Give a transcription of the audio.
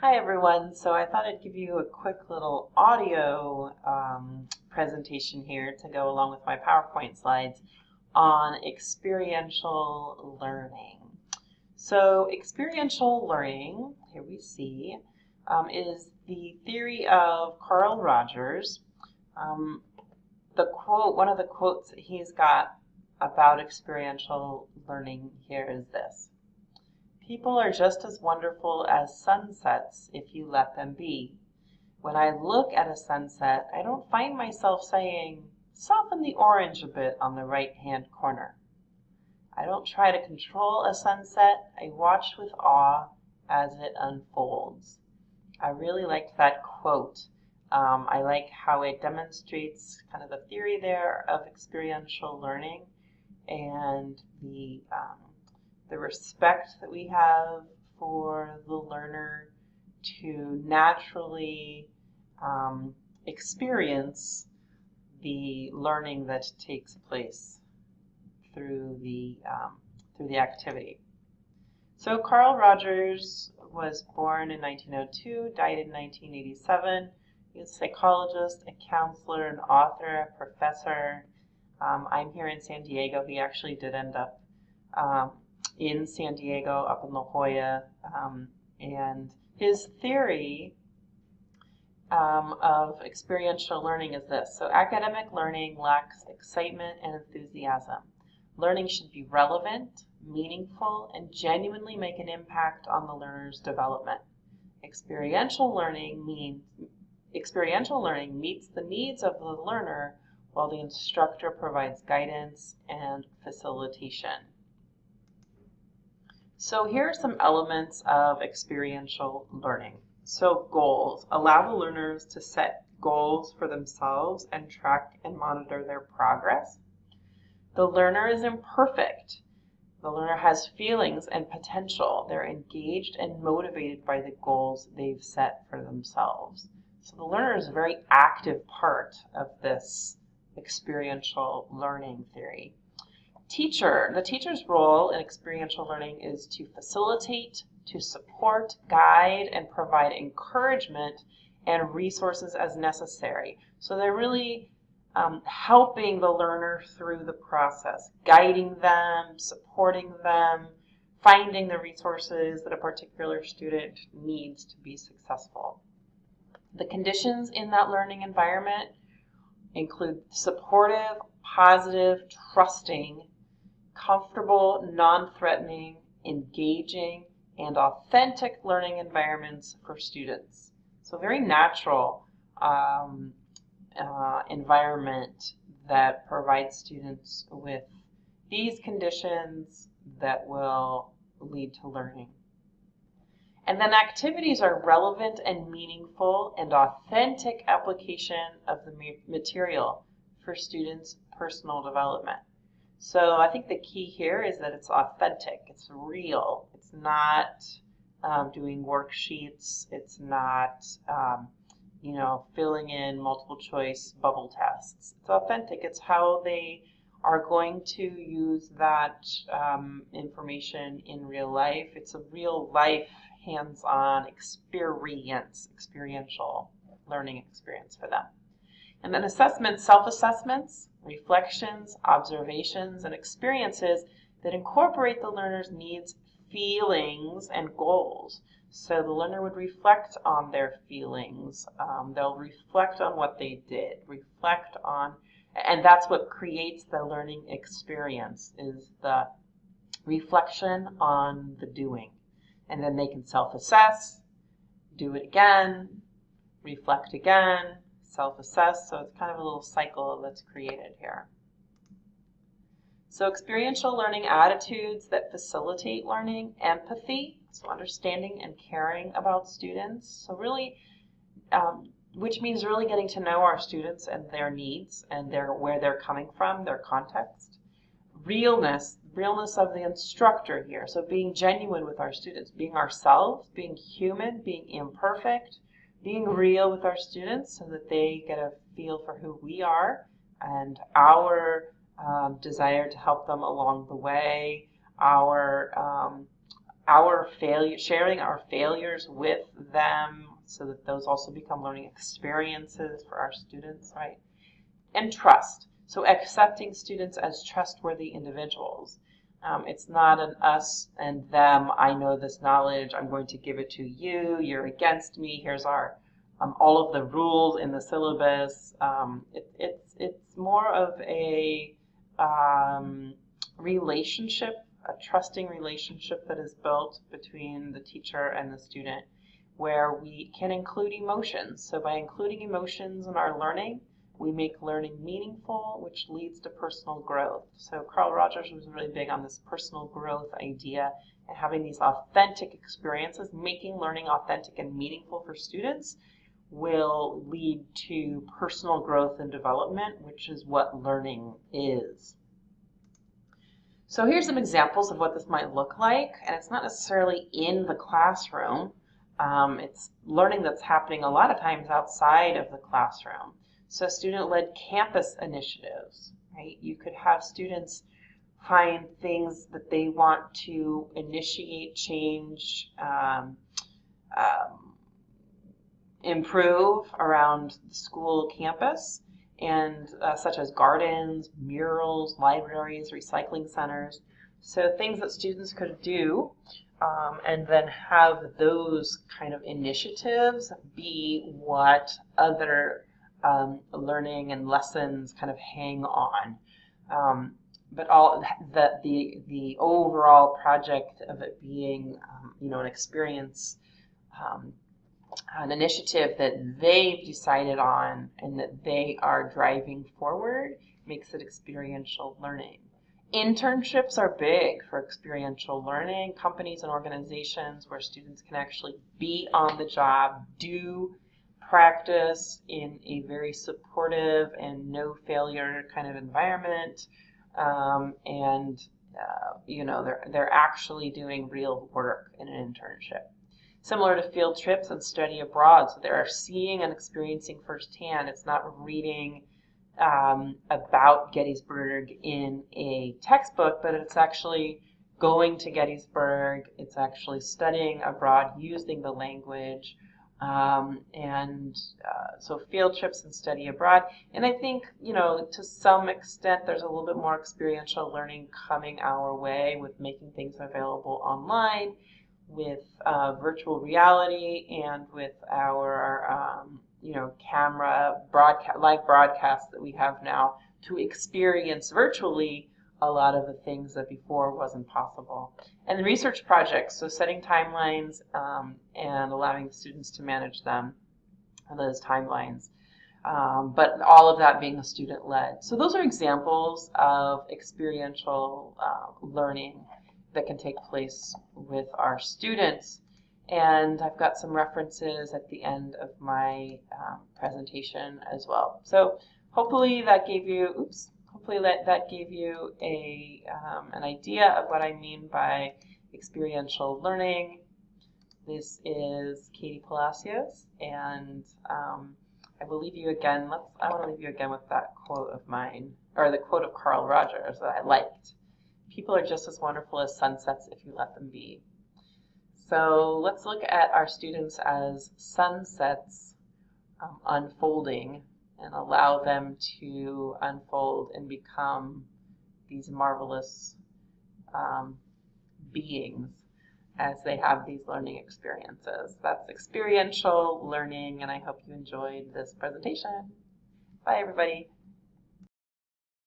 Hi everyone, so I thought I'd give you a quick little audio presentation here to go along with my PowerPoint slides on experiential learning. So experiential learning, here we see, is the theory of Carl Rogers. One of the quotes that he's got about experiential learning here is this: "People are just as wonderful as sunsets if you let them be. When I look at a sunset, I don't find myself saying, 'Soften the orange a bit on the right-hand corner.' I don't try to control a sunset. I watch with awe as it unfolds." I really liked that quote. I like how it demonstrates kind of the theory there of experiential learning and the respect that we have for the learner to naturally experience the learning that takes place through the activity. So Carl Rogers was born in 1902, died in 1987. He was a psychologist, a counselor, an author, a professor. I'm here in San Diego. He actually did end up in San Diego, up in La Jolla, and his theory of experiential learning is this. So academic learning lacks excitement and enthusiasm. Learning should be relevant, meaningful, and genuinely make an impact on the learner's development. Experiential learning meets the needs of the learner while the instructor provides guidance and facilitation. So here are some elements of experiential learning. So goals. Allow the learners to set goals for themselves and track and monitor their progress. The learner is imperfect. The learner has feelings and potential. They're engaged and motivated by the goals they've set for themselves. So the learner is a very active part of this experiential learning theory. The teacher's role in experiential learning is to facilitate, to support, guide, and provide encouragement and resources as necessary. So they're really helping the learner through the process, guiding them, supporting them, finding the resources that a particular student needs to be successful. The conditions in that learning environment include supportive, positive, trusting, comfortable, non-threatening, engaging, and authentic learning environments for students. So very natural environment that provides students with these conditions that will lead to learning. And then activities are relevant and meaningful and authentic application of the material for students' personal development. So I think the key here is that it's authentic, it's real. It's not doing worksheets, it's not filling in multiple choice bubble tests. It's authentic. It's how they are going to use that information in real life. It's a real life, hands-on experiential learning experience for them. And then assessments, self-assessments, reflections, observations, and experiences that incorporate the learner's needs, feelings, and goals. So the learner would reflect on their feelings. They'll reflect on what they did, and that's what creates the learning experience, is the reflection on the doing. And then they can self-assess, do it again, reflect again, self-assess. So it's kind of a little cycle that's created here. So experiential learning attitudes that facilitate learning: empathy, so understanding and caring about students. So really, which means really getting to know our students and their needs and where they're coming from, their context. Realness of the instructor here. So being genuine with our students, being ourselves, being human, being imperfect, being real with our students so that they get a feel for who we are and our desire to help them along the way, our sharing our failures with them so that those also become learning experiences for our students, right? And trust. So accepting students as trustworthy individuals. It's not an us and them. I know this knowledge. I'm going to give it to you. You're against me. Here's our all of the rules in the syllabus. It's more of a relationship, a trusting relationship that is built between the teacher and the student, where we can include emotions. So by including emotions in our learning, we make learning meaningful, which leads to personal growth. So Carl Rogers was really big on this personal growth idea and having these authentic experiences. Making learning authentic and meaningful for students will lead to personal growth and development, which is what learning is. So here's some examples of what this might look like, and it's not necessarily in the classroom. It's learning that's happening a lot of times outside of the classroom. So student-led campus initiatives, right? You could have students find things that they want to initiate, change, improve around the school campus, and such as gardens, murals, libraries, recycling centers. So things that students could do, and then have those kind of initiatives be what other learning and lessons kind of hang on. But all the overall project of it being, an experience, an initiative that they've decided on and that they are driving forward makes it experiential learning. Internships are big for experiential learning. Companies and organizations where students can actually be on the job, do practice in a very supportive and no failure kind of environment, they're actually doing real work in an internship. Similar to field trips and study abroad, so they're seeing and experiencing firsthand. It's not reading about Gettysburg in a textbook, but it's actually going to Gettysburg. It's actually studying abroad, using the language, so field trips and study abroad. And I think, to some extent, there's a little bit more experiential learning coming our way with making things available online, with virtual reality, and with our camera live broadcasts that we have now to experience virtually a lot of the things that before wasn't possible. And the research projects, so setting timelines and allowing students to manage them, those timelines. But all of that being student-led. So those are examples of experiential learning that can take place with our students. And I've got some references at the end of my presentation as well. So hopefully that gave you, that gave you an idea of what I mean by experiential learning. This is Katie Palacios, and I will leave you again. I want to leave you again with that quote of mine, or the quote of Carl Rogers that I liked. People are just as wonderful as sunsets if you let them be. So let's look at our students as sunsets unfolding, and allow them to unfold and become these marvelous beings as they have these learning experiences. That's experiential learning, and I hope you enjoyed this presentation. Bye, everybody.